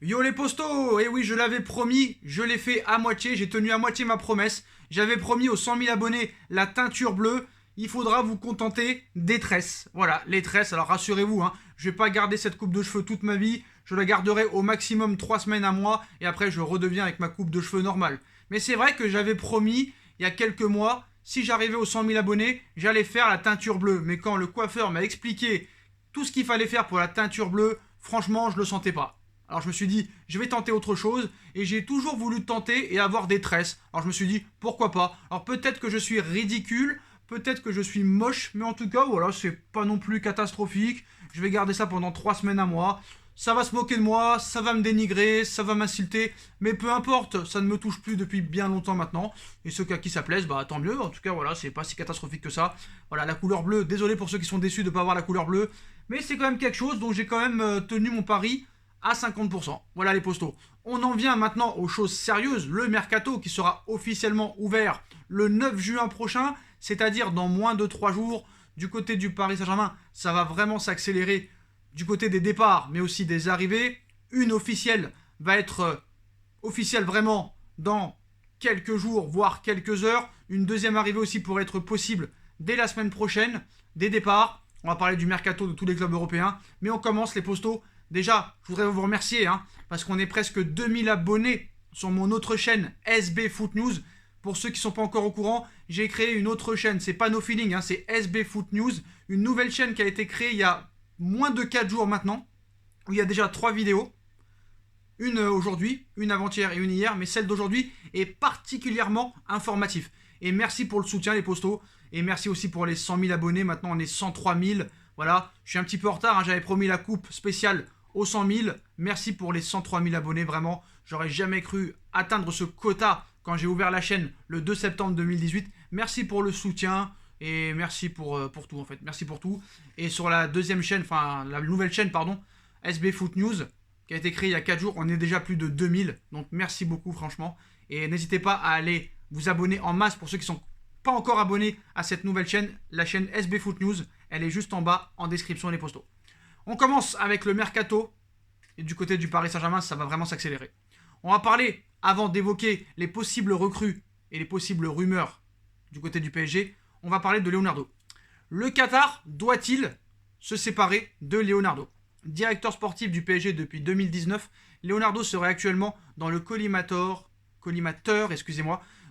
Yo les postos. Eh oui, je l'avais promis, je l'ai fait à moitié, j'ai tenu à moitié ma promesse. J'avais promis aux 100 000 abonnés la teinture bleue. Il faudra vous contenter des tresses. Voilà, les tresses. Alors rassurez-vous, je vais pas garder cette coupe de cheveux toute ma vie. Je la garderai au maximum 3 semaines à mois et après je redeviens avec ma coupe de cheveux normale. Mais c'est vrai que j'avais promis il y a quelques mois, si j'arrivais aux 100 000 abonnés, j'allais faire la teinture bleue. Mais quand le coiffeur m'a expliqué tout ce qu'il fallait faire pour la teinture bleue, franchement, je le sentais pas. Alors je me suis dit, je vais tenter autre chose, et j'ai toujours voulu tenter et avoir des tresses. Alors je me suis dit, pourquoi pas. Alors peut-être que je suis ridicule, peut-être que je suis moche, mais en tout cas, voilà, c'est pas non plus catastrophique. Je vais garder ça pendant 3 semaines à moi. Ça va se moquer de moi, ça va me dénigrer, ça va m'insulter, mais peu importe, ça ne me touche plus depuis bien longtemps maintenant. Et ceux à qui ça plaise, bah tant mieux. En tout cas, voilà, c'est pas si catastrophique que ça. Voilà, la couleur bleue, désolé pour ceux qui sont déçus de ne pas avoir la couleur bleue, mais c'est quand même quelque chose, donc j'ai quand même tenu mon pari à 50%. Voilà les postos. On en vient maintenant aux choses sérieuses. Le mercato qui sera officiellement ouvert le 9 juin prochain, c'est-à-dire dans moins de 3 jours. Du côté du Paris Saint-Germain, ça va vraiment s'accélérer du côté des départs, mais aussi des arrivées. Une officielle va être officielle vraiment dans quelques jours, voire quelques heures. Une deuxième arrivée aussi pourrait être possible dès la semaine prochaine. Des départs, on va parler du mercato de tous les clubs européens. Mais on commence les postos. Déjà, je voudrais vous remercier, parce qu'on est presque 2000 abonnés sur mon autre chaîne SB Foot News. Pour ceux qui ne sont pas encore au courant, j'ai créé une autre chaîne, c'est pas No Feeling, c'est SB Foot News, une nouvelle chaîne qui a été créée il y a moins de 4 jours maintenant, où il y a déjà 3 vidéos. Une aujourd'hui, une avant-hier et une hier, mais celle d'aujourd'hui est particulièrement informative. Et merci pour le soutien les postos, et merci aussi pour les 100 000 abonnés, maintenant on est 103 000. Voilà, je suis un petit peu en retard, j'avais promis la coupe spéciale aux 100 000. Merci pour les 103 000 abonnés, vraiment. J'aurais jamais cru atteindre ce quota quand j'ai ouvert la chaîne le 2 septembre 2018. Merci pour le soutien et merci pour tout en fait. Merci pour tout. Et sur la deuxième chaîne, enfin la nouvelle chaîne, pardon, SB Foot News, qui a été créée il y a 4 jours, on est déjà plus de 2000. Donc merci beaucoup franchement. Et n'hésitez pas à aller vous abonner en masse pour ceux qui ne sont pas encore abonnés à cette nouvelle chaîne, la chaîne SB Foot News. Elle est juste en bas en description les postos. On commence avec le mercato. Et du côté du Paris Saint-Germain, ça va vraiment s'accélérer. On va parler, avant d'évoquer les possibles recrues et les possibles rumeurs du côté du PSG, on va parler de Leonardo. Le Qatar doit-il se séparer de Leonardo? Directeur sportif du PSG depuis 2019, Leonardo serait actuellement dans le collimateur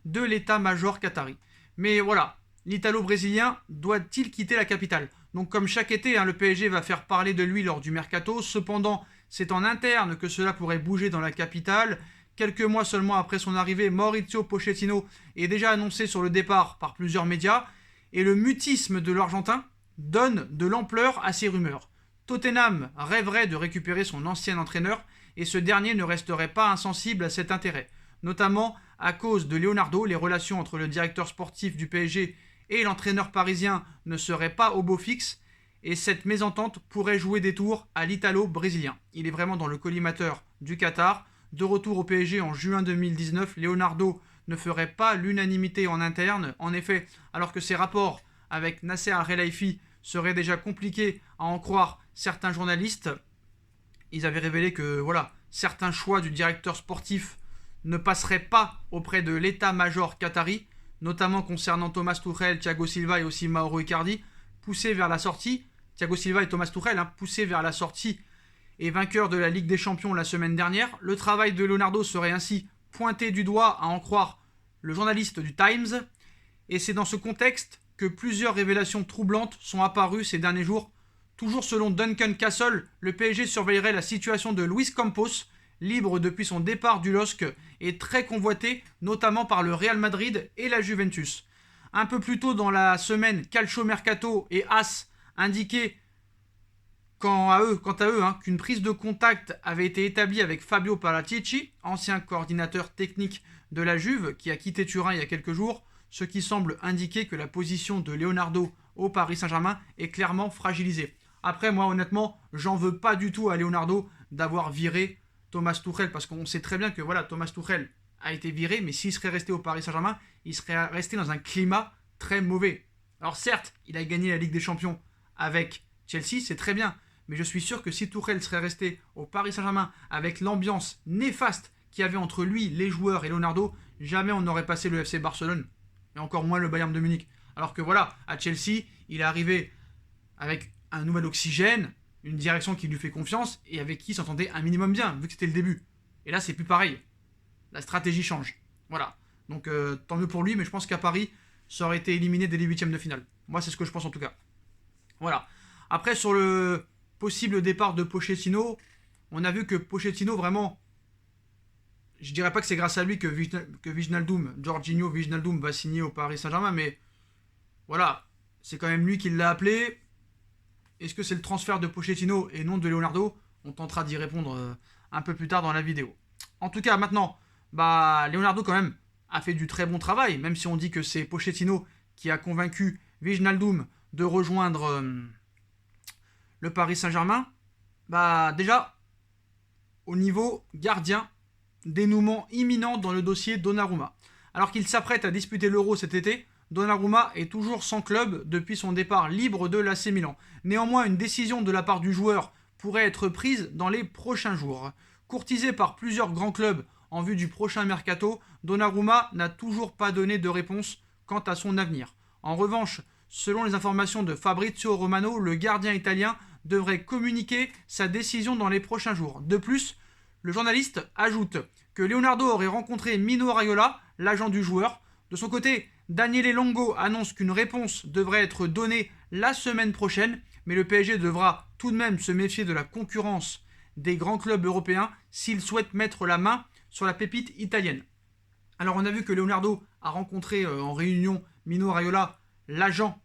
de l'état-major qatari. Mais voilà, l'Italo-Brésilien doit-il quitter la capitale? Donc comme chaque été, le PSG va faire parler de lui lors du mercato. Cependant, c'est en interne que cela pourrait bouger dans la capitale. Quelques mois seulement après son arrivée, Mauricio Pochettino est déjà annoncé sur le départ par plusieurs médias. Et le mutisme de l'Argentin donne de l'ampleur à ces rumeurs. Tottenham rêverait de récupérer son ancien entraîneur et ce dernier ne resterait pas insensible à cet intérêt. Notamment à cause de Leonardo, les relations entre le directeur sportif du PSG et l'entraîneur parisien ne seraient pas au beau fixe et cette mésentente pourrait jouer des tours à l'Italo-brésilien. Il est vraiment dans le collimateur du Qatar. De retour au PSG en juin 2019, Leonardo ne ferait pas l'unanimité en interne. En effet, alors que ses rapports avec Nasser Al-Khelaifi seraient déjà compliqués à en croire certains journalistes, ils avaient révélé que certains choix du directeur sportif ne passeraient pas auprès de l'état-major qatari, notamment concernant Thomas Tuchel, Thiago Silva et aussi Mauro Icardi, poussés vers la sortie. Thiago Silva et Thomas Tuchel, poussés vers la sortie et vainqueurs de la Ligue des Champions la semaine dernière. Le travail de Leonardo serait ainsi pointé du doigt, à en croire le journaliste du Times. Et c'est dans ce contexte que plusieurs révélations troublantes sont apparues ces derniers jours. Toujours selon Duncan Castle, le PSG surveillerait la situation de Luis Campos, libre depuis son départ du LOSC et très convoité, notamment par le Real Madrid et la Juventus. Un peu plus tôt dans la semaine, Calcio Mercato et AS indiquaient quant à eux, qu'une prise de contact avait été établie avec Fabio Paratici, ancien coordinateur technique de la Juve, qui a quitté Turin il y a quelques jours, ce qui semble indiquer que la position de Leonardo au Paris Saint-Germain est clairement fragilisée. Après, moi, honnêtement, j'en veux pas du tout à Leonardo d'avoir viré Thomas Tuchel, parce qu'on sait très bien que Thomas Tuchel a été viré, mais s'il serait resté au Paris Saint-Germain, il serait resté dans un climat très mauvais. Alors certes, il a gagné la Ligue des Champions avec Chelsea, c'est très bien, mais je suis sûr que si Tuchel serait resté au Paris Saint-Germain avec l'ambiance néfaste qu'il y avait entre lui, les joueurs et Leonardo, jamais on n'aurait passé le FC Barcelone, et encore moins le Bayern de Munich. Alors que voilà, à Chelsea, il est arrivé avec un nouvel oxygène, une direction qui lui fait confiance, et avec qui il s'entendait un minimum bien, vu que c'était le début. Et là, c'est plus pareil. La stratégie change. Voilà. Donc, tant mieux pour lui, mais je pense qu'à Paris, ça aurait été éliminé dès les huitièmes de finale. Moi, c'est ce que je pense en tout cas. Voilà. Après, sur le possible départ de Pochettino, on a vu que Pochettino, vraiment, je dirais pas que c'est grâce à lui que Wijnaldum, Jorginho Wijnaldum va signer au Paris Saint-Germain, mais voilà, c'est quand même lui qui l'a appelé. Est-ce que c'est le transfert de Pochettino et non de Leonardo? On tentera d'y répondre un peu plus tard dans la vidéo. En tout cas, maintenant, Leonardo quand même a fait du très bon travail, même si on dit que c'est Pochettino qui a convaincu Wijnaldum de rejoindre le Paris Saint-Germain. Déjà, au niveau gardien, dénouement imminent dans le dossier Donnarumma. Alors qu'il s'apprête à disputer l'Euro cet été, Donnarumma est toujours sans club depuis son départ libre de l'AC Milan. Néanmoins, une décision de la part du joueur pourrait être prise dans les prochains jours. Courtisé par plusieurs grands clubs en vue du prochain mercato, Donnarumma n'a toujours pas donné de réponse quant à son avenir. En revanche, selon les informations de Fabrizio Romano, le gardien italien devrait communiquer sa décision dans les prochains jours. De plus, le journaliste ajoute que Leonardo aurait rencontré Mino Raiola, l'agent du joueur. De son côté, Daniele Longo annonce qu'une réponse devrait être donnée la semaine prochaine, mais le PSG devra tout de même se méfier de la concurrence des grands clubs européens s'il souhaite mettre la main sur la pépite italienne. Alors on a vu que Leonardo a rencontré en réunion Mino Raiola, l'agent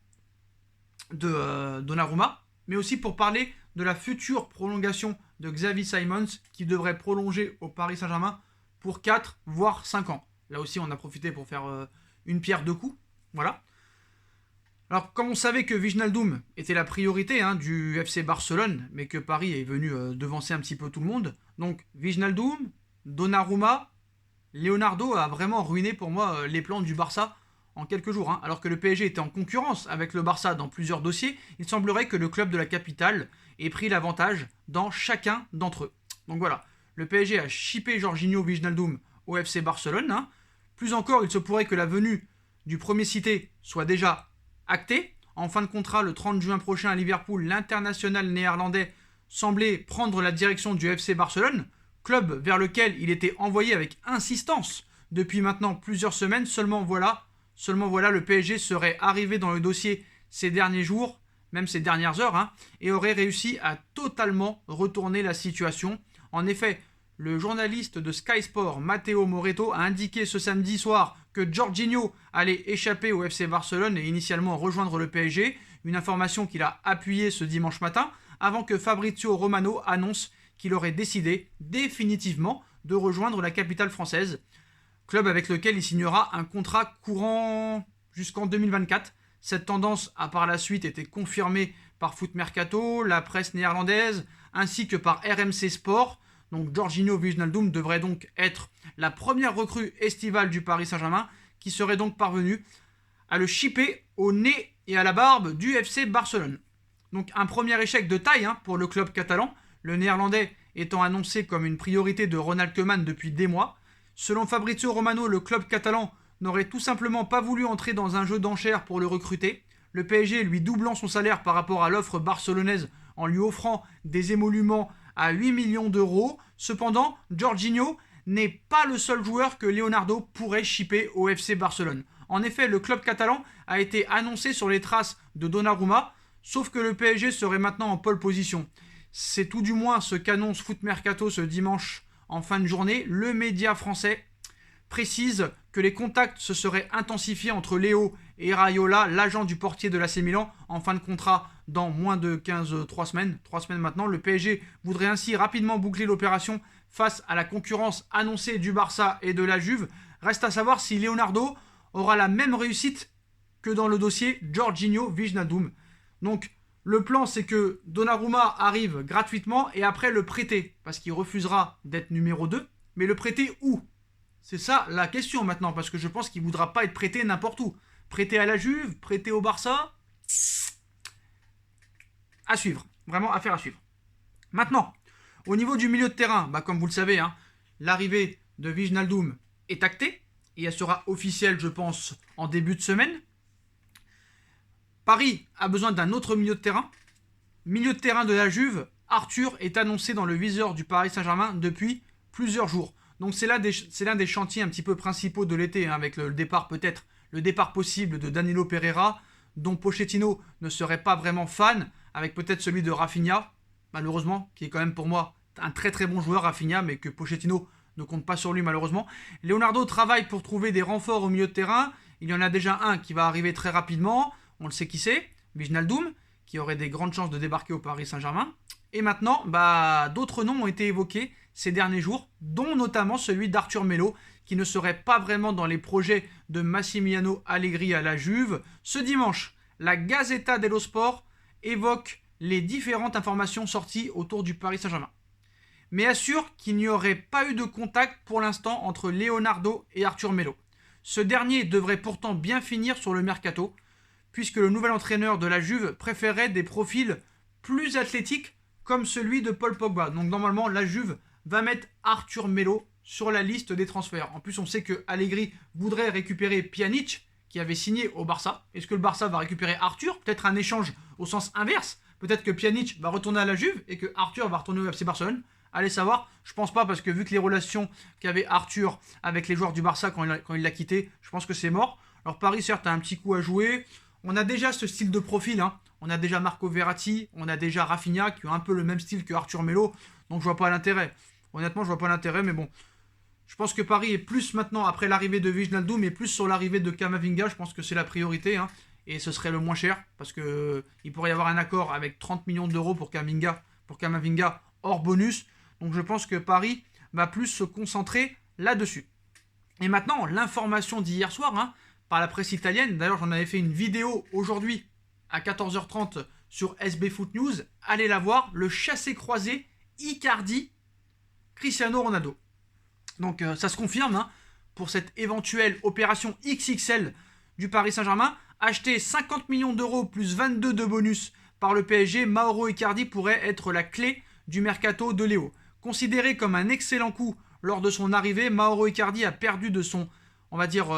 de Donnarumma, mais aussi pour parler de la future prolongation de Xavi Simons qui devrait prolonger au Paris Saint-Germain pour 4 voire 5 ans. Là aussi on a profité pour faire une pierre deux coups. Voilà. Alors comme on savait que Wijnaldum était la priorité du FC Barcelone, mais que Paris est venu devancer un petit peu tout le monde, donc Wijnaldum, Donnarumma, Leonardo a vraiment ruiné pour moi les plans du Barça en quelques jours. Alors que le PSG était en concurrence avec le Barça dans plusieurs dossiers, il semblerait que le club de la capitale ait pris l'avantage dans chacun d'entre eux. Donc voilà, le PSG a chippé Jorginho Wijnaldum au FC Barcelone. Plus encore, il se pourrait que la venue du premier cité soit déjà actée. En fin de contrat, le 30 juin prochain à Liverpool, l'international néerlandais semblait prendre la direction du FC Barcelone, club vers lequel il était envoyé avec insistance depuis maintenant plusieurs semaines. Seulement voilà, le PSG serait arrivé dans le dossier ces derniers jours, même ces dernières heures, et aurait réussi à totalement retourner la situation. En effet, le journaliste de Sky Sport, Matteo Moretto, a indiqué ce samedi soir que Jorginho allait échapper au FC Barcelone et initialement rejoindre le PSG, une information qu'il a appuyée ce dimanche matin, avant que Fabrizio Romano annonce qu'il aurait décidé définitivement de rejoindre la capitale française, club avec lequel il signera un contrat courant jusqu'en 2024. Cette tendance a par la suite été confirmée par Foot Mercato, la presse néerlandaise, ainsi que par RMC Sport. Donc Jorginho Wijnaldum devrait donc être la première recrue estivale du Paris Saint-Germain, qui serait donc parvenue à le chipper au nez et à la barbe du FC Barcelone. Donc un premier échec de taille pour le club catalan, le néerlandais étant annoncé comme une priorité de Ronald Koeman depuis des mois. Selon Fabrizio Romano, le club catalan n'aurait tout simplement pas voulu entrer dans un jeu d'enchères pour le recruter, le PSG lui doublant son salaire par rapport à l'offre barcelonaise en lui offrant des émoluments à 8 millions d'euros. Cependant, Jorginho n'est pas le seul joueur que Leonardo pourrait shipper au FC Barcelone. En effet, le club catalan a été annoncé sur les traces de Donnarumma, sauf que le PSG serait maintenant en pole position. C'est tout du moins ce qu'annonce Foot Mercato ce dimanche en fin de journée. Le média français précise que les contacts se seraient intensifiés entre Léo et Raiola, l'agent du portier de l'AC Milan, en fin de contrat dans moins de 3 semaines maintenant. Le PSG voudrait ainsi rapidement boucler l'opération face à la concurrence annoncée du Barça et de la Juve. Reste à savoir si Leonardo aura la même réussite que dans le dossier Jorginho Wijnaldum. Donc le plan, c'est que Donnarumma arrive gratuitement et après le prêter, parce qu'il refusera d'être numéro 2. Mais le prêter où? C'est ça la question maintenant, parce que je pense qu'il ne voudra pas être prêté n'importe où. Prêté à la Juve, prêté au Barça. À suivre, vraiment affaire à suivre. Maintenant, au niveau du milieu de terrain, comme vous le savez, hein, l'arrivée de Wijnaldum est actée et elle sera officielle, je pense, en début de semaine. Paris a besoin d'un autre milieu de terrain. Milieu de terrain de la Juve, Arthur est annoncé dans le viseur du Paris Saint-Germain depuis plusieurs jours. Donc c'est l'un des chantiers un petit peu principaux de l'été, hein, avec le départ peut-être, le départ possible de Danilo Pereira, dont Pochettino ne serait pas vraiment fan, avec peut-être celui de Rafinha, malheureusement, qui est quand même pour moi un très très bon joueur, Rafinha, mais que Pochettino ne compte pas sur lui malheureusement. Leonardo travaille pour trouver des renforts au milieu de terrain. Il y en a déjà un qui va arriver très rapidement, on le sait qui c'est, Wijnaldum, qui aurait des grandes chances de débarquer au Paris Saint-Germain. Et maintenant, d'autres noms ont été évoqués ces derniers jours, dont notamment celui d'Arthur Melo, qui ne serait pas vraiment dans les projets de Massimiliano Allegri à la Juve. Ce dimanche, la Gazzetta dello Sport évoque les différentes informations sorties autour du Paris Saint-Germain, mais assure qu'il n'y aurait pas eu de contact pour l'instant entre Leonardo et Arthur Melo. Ce dernier devrait pourtant bien finir sur le mercato, puisque le nouvel entraîneur de la Juve préférait des profils plus athlétiques comme celui de Paul Pogba. Donc normalement, la Juve va mettre Arthur Melo sur la liste des transferts. En plus, on sait que Allegri voudrait récupérer Pjanic, qui avait signé au Barça. Est-ce que le Barça va récupérer Arthur? Peut-être un échange au sens inverse. Peut-être que Pjanic va retourner à la Juve et que Arthur va retourner au FC Barcelone. Allez savoir, je pense pas, parce que vu que les relations qu'avait Arthur avec les joueurs du Barça quand il l'a quitté, je pense que c'est mort. Alors Paris, certes, a un petit coup à jouer. On a déjà ce style de profil, hein. On a déjà Marco Verratti, on a déjà Rafinha qui ont un peu le même style que Arthur Melo, donc je vois pas l'intérêt. Honnêtement, je vois pas l'intérêt, mais bon. Je pense que Paris est plus maintenant, après l'arrivée de Wijnaldum, mais plus sur l'arrivée de Camavinga. Je pense que c'est la priorité, hein, et ce serait le moins cher, parce qu'il pourrait y avoir un accord avec 30 millions d'euros pour Camavinga hors bonus. Donc je pense que Paris va plus se concentrer là-dessus. Et maintenant, l'information d'hier soir, hein, par la presse italienne. D'ailleurs, j'en avais fait une vidéo aujourd'hui à 14h30 sur SB Foot News. Allez la voir, le chassé-croisé Icardi Cristiano Ronaldo. Donc ça se confirme, hein, pour cette éventuelle opération XXL du Paris Saint-Germain. Acheter 50 millions d'euros plus 22 de bonus par le PSG, Mauro Icardi pourrait être la clé du mercato de Léo. Considéré comme un excellent coup lors de son arrivée, Mauro Icardi a perdu de son, on va dire,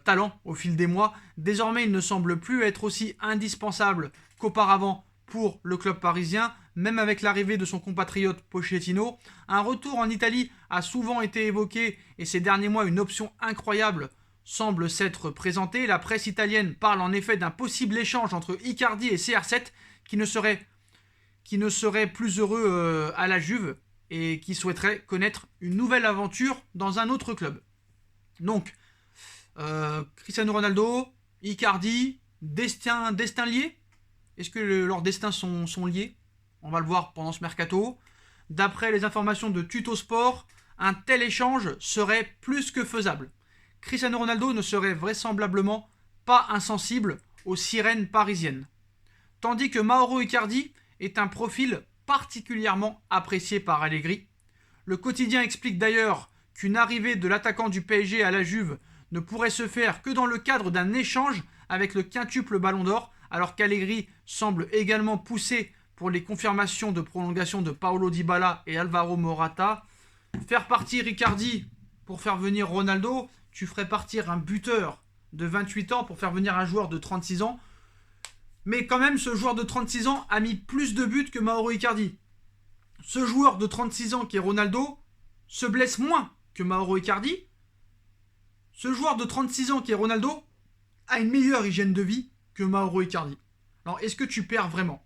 talent au fil des mois. Désormais, il ne semble plus être aussi indispensable qu'auparavant pour le club parisien, même avec l'arrivée de son compatriote Pochettino. Un retour en Italie a souvent été évoqué et ces derniers mois, une option incroyable semble s'être présentée. La presse italienne parle en effet d'un possible échange entre Icardi et CR7 qui ne serait plus heureux à la Juve et qui souhaiterait connaître une nouvelle aventure dans un autre club. Donc, Cristiano Ronaldo, Icardi, destin lié? Est-ce que leurs destins sont liés? On va le voir pendant ce mercato. D'après les informations de Tuto Sport, un tel échange serait plus que faisable. Cristiano Ronaldo ne serait vraisemblablement pas insensible aux sirènes parisiennes. Tandis que Mauro Icardi est un profil particulièrement apprécié par Allegri. Le quotidien explique d'ailleurs qu'une arrivée de l'attaquant du PSG à la Juve ne pourrait se faire que dans le cadre d'un échange avec le quintuple Ballon d'Or, alors qu'Allegri semble également pousser pour les confirmations de prolongation de Paulo Dybala et Alvaro Morata. Faire partir Icardi pour faire venir Ronaldo, tu ferais partir un buteur de 28 ans pour faire venir un joueur de 36 ans. Mais quand même, ce joueur de 36 ans a mis plus de buts que Mauro Icardi. Ce joueur de 36 ans qui est Ronaldo se blesse moins que Mauro Icardi. Ce joueur de 36 ans qui est Ronaldo a une meilleure hygiène de vie que Mauro Icardi. Alors, est-ce que tu perds vraiment?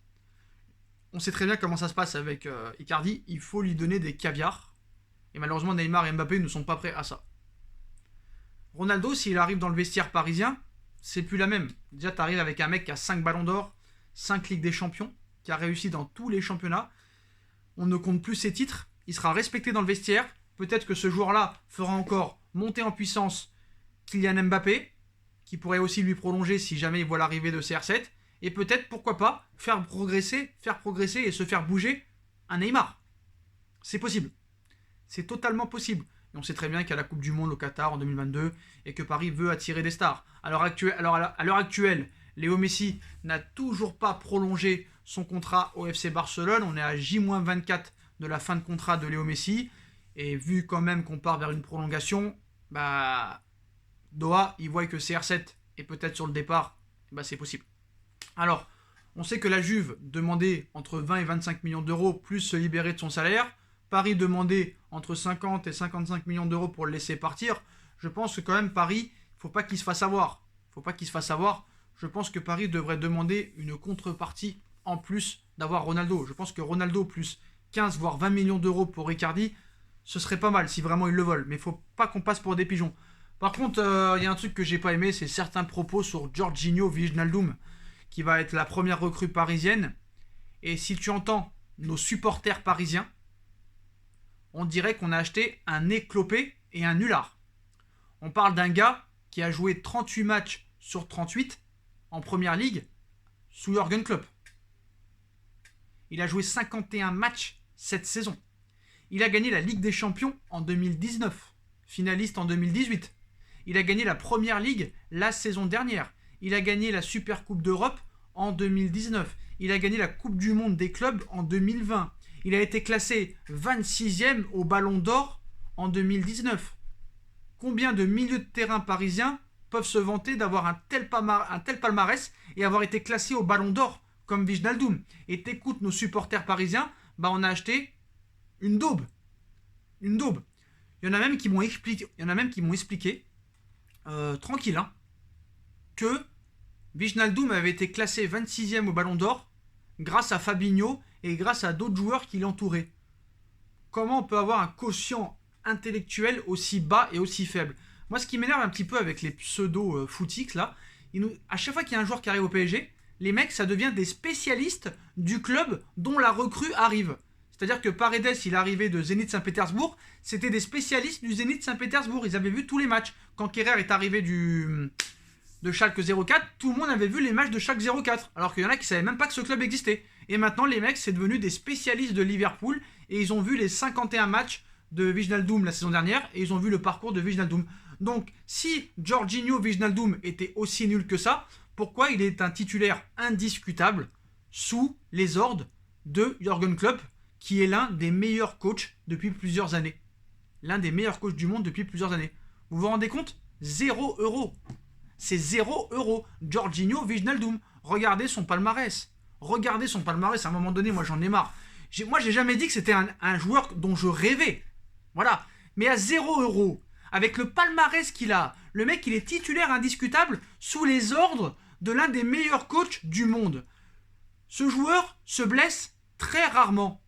On sait très bien comment ça se passe avec Icardi. Il faut lui donner des caviars. Et malheureusement, Neymar et Mbappé ne sont pas prêts à ça. Ronaldo, s'il arrive dans le vestiaire parisien, c'est plus la même. Déjà, tu arrives avec un mec qui a 5 ballons d'or, 5 Ligues des Champions, qui a réussi dans tous les championnats. On ne compte plus ses titres. Il sera respecté dans le vestiaire. Peut-être que ce joueur-là fera encore monter en puissance Kylian Mbappé, qui pourrait aussi lui prolonger si jamais il voit l'arrivée de CR7. Et peut-être, pourquoi pas, faire progresser et se faire bouger un Neymar. C'est possible. C'est totalement possible. Et on sait très bien qu'il y a la Coupe du Monde au Qatar en 2022 et que Paris veut attirer des stars. À l'heure actuelle, Léo Messi n'a toujours pas prolongé son contrat au FC Barcelone. On est à J-24 de la fin de contrat de Léo Messi. Et vu quand même qu'on part vers une prolongation, bah, Doha, il voit que CR7 est peut-être sur le départ. Bah, c'est possible. Alors, on sait que la Juve demandait entre 20 et 25 millions d'euros plus se libérer de son salaire. Paris demandait entre 50 et 55 millions d'euros pour le laisser partir. Je pense que quand même Paris, il ne faut pas qu'il se fasse avoir. Je pense que Paris devrait demander une contrepartie en plus d'avoir Ronaldo. Je pense que Ronaldo plus 15 voire 20 millions d'euros pour Icardi, ce serait pas mal si vraiment ils le veulent. Mais il ne faut pas qu'on passe pour des pigeons. Par contre, il y a un truc que j'ai pas aimé, c'est certains propos sur Jorginho Wijnaldum, qui va être la première recrue parisienne. Et si tu entends nos supporters parisiens, on dirait qu'on a acheté un éclopé et un nulard. On parle d'un gars qui a joué 38 matchs sur 38 en première ligue sous Jürgen Klopp. Il a joué 51 matchs cette saison. Il a gagné la Ligue des Champions en 2019, finaliste en 2018. Il a gagné la Première Ligue la saison dernière. Il a gagné la Super Coupe d'Europe en 2019. Il a gagné la Coupe du Monde des clubs en 2020. Il a été classé 26e au Ballon d'Or en 2019. Combien de milieux de terrain parisiens peuvent se vanter d'avoir un tel palmarès et avoir été classés au Ballon d'Or comme Wijnaldum? Et t'écoutes nos supporters parisiens, bah on a acheté une daube. Une daube. Il y en a même qui m'ont expliqué, tranquille, hein, que Wijnaldum avait été classé 26e au Ballon d'Or grâce à Fabinho et grâce à d'autres joueurs qui l'entouraient. Comment on peut avoir un quotient intellectuel aussi bas et aussi faible? Moi, ce qui m'énerve un petit peu avec les pseudo-footix, là, à chaque fois qu'il y a un joueur qui arrive au PSG, les mecs, ça devient des spécialistes du club dont la recrue arrive. C'est-à-dire que Paredes, il est arrivé de Zénith Saint-Pétersbourg, c'était des spécialistes du Zénith Saint-Pétersbourg. Ils avaient vu tous les matchs. Quand Kerrer est arrivé de Schalke 04, tout le monde avait vu les matchs de Schalke 04. Alors qu'il y en a qui ne savaient même pas que ce club existait. Et maintenant, les mecs, c'est devenu des spécialistes de Liverpool. Et ils ont vu les 51 matchs de Wijnaldum la saison dernière. Et ils ont vu le parcours de Wijnaldum. Donc, si Jorginho Wijnaldum était aussi nul que ça, pourquoi il est un titulaire indiscutable sous les ordres de Jürgen Klopp, qui est l'un des meilleurs coachs depuis plusieurs années. L'un des meilleurs coachs du monde depuis plusieurs années. Vous vous rendez compte? 0 €. C'est 0 €. Jorginho Wijnaldum. Regardez son palmarès. À un moment donné, moi j'en ai marre. Moi j'ai jamais dit que c'était un joueur dont je rêvais. Voilà. Mais à 0 €, avec le palmarès qu'il a, le mec il est titulaire indiscutable sous les ordres de l'un des meilleurs coachs du monde. Ce joueur se blesse très rarement.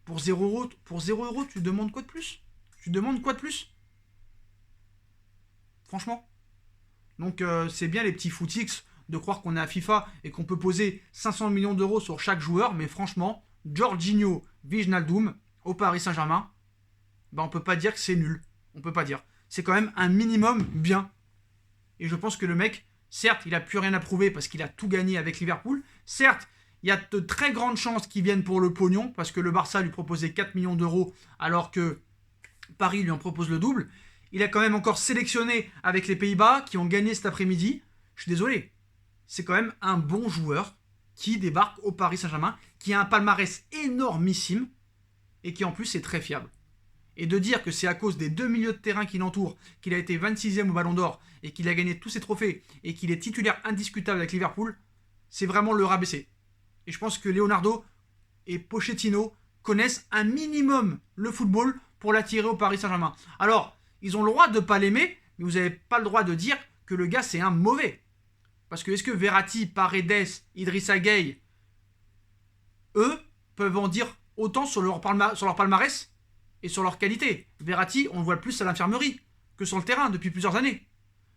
Pour 0 €, tu demandes quoi de plus? Franchement. Donc c'est bien les petits footix de croire qu'on est à FIFA et qu'on peut poser 500 millions d'euros sur chaque joueur, mais franchement, Jorginho Wijnaldum au Paris Saint-Germain, bah on peut pas dire que c'est nul. On peut pas dire. C'est quand même un minimum bien. Et je pense que le mec, certes, il a plus rien à prouver parce qu'il a tout gagné avec Liverpool. Certes, il y a de très grandes chances qu'il vienne pour le pognon parce que le Barça lui proposait 4 millions d'euros alors que Paris lui en propose le double. Il a quand même encore sélectionné avec les Pays-Bas qui ont gagné cet après-midi. Je suis désolé. C'est quand même un bon joueur qui débarque au Paris Saint-Germain, qui a un palmarès énormissime et qui en plus est très fiable. Et de dire que c'est à cause des deux milieux de terrain qui l'entourent qu'il a été 26e au Ballon d'Or et qu'il a gagné tous ses trophées et qu'il est titulaire indiscutable avec Liverpool, c'est vraiment le rabaisser. Et je pense que Leonardo et Pochettino connaissent un minimum le football pour l'attirer au Paris Saint-Germain. Alors, ils ont le droit de ne pas l'aimer, mais vous n'avez pas le droit de dire que le gars c'est un mauvais. Parce que est-ce que Verratti, Paredes, Idrissa Gueye, eux, peuvent en dire autant sur leur palmarès et sur leur qualité? Verratti, on le voit plus à l'infirmerie que sur le terrain depuis plusieurs années.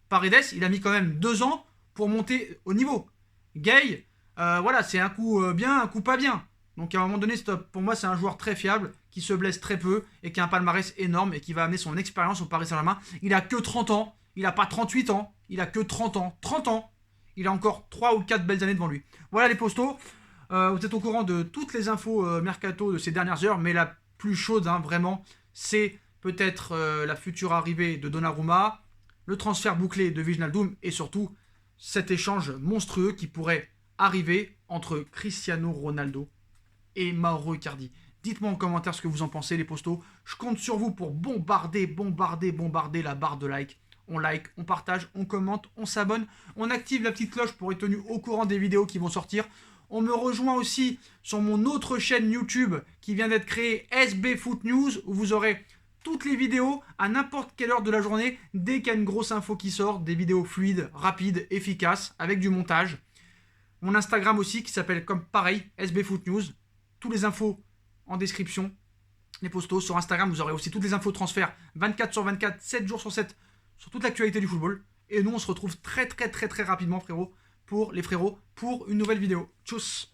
Paredes, il a mis quand même 2 ans pour monter au niveau. Gueye, voilà, c'est un coup bien, un coup pas bien. Donc à un moment donné, stop. Pour moi, c'est un joueur très fiable, qui se blesse très peu et qui a un palmarès énorme et qui va amener son expérience au Paris Saint-Germain. Il a que 30 ans, il n'a pas 38 ans, il a que 30 ans. 30 ans, il a encore 3 ou 4 belles années devant lui. Voilà les postos. Vous êtes au courant de toutes les infos mercato de ces dernières heures, mais la plus chaude, hein, vraiment, c'est peut-être la future arrivée de Donnarumma, le transfert bouclé de Wijnaldum et surtout cet échange monstrueux qui pourrait arriver entre Cristiano Ronaldo et Mauro Icardi. Dites-moi en commentaire ce que vous en pensez, les postos. Je compte sur vous pour bombarder la barre de like. On like, on partage, on commente, on s'abonne, on active la petite cloche pour être tenu au courant des vidéos qui vont sortir. On me rejoint aussi sur mon autre chaîne YouTube qui vient d'être créée, SB Foot News, où vous aurez toutes les vidéos à n'importe quelle heure de la journée, dès qu'il y a une grosse info qui sort, des vidéos fluides, rapides, efficaces, avec du montage. Mon Instagram aussi qui s'appelle comme pareil, SB Foot News. Tous les infos en description. Les postos sur Instagram, vous aurez aussi toutes les infos transferts 24 sur 24, 7 jours sur 7 sur toute l'actualité du football. Et nous, on se retrouve très rapidement, frérot, pour une nouvelle vidéo. Tchuss!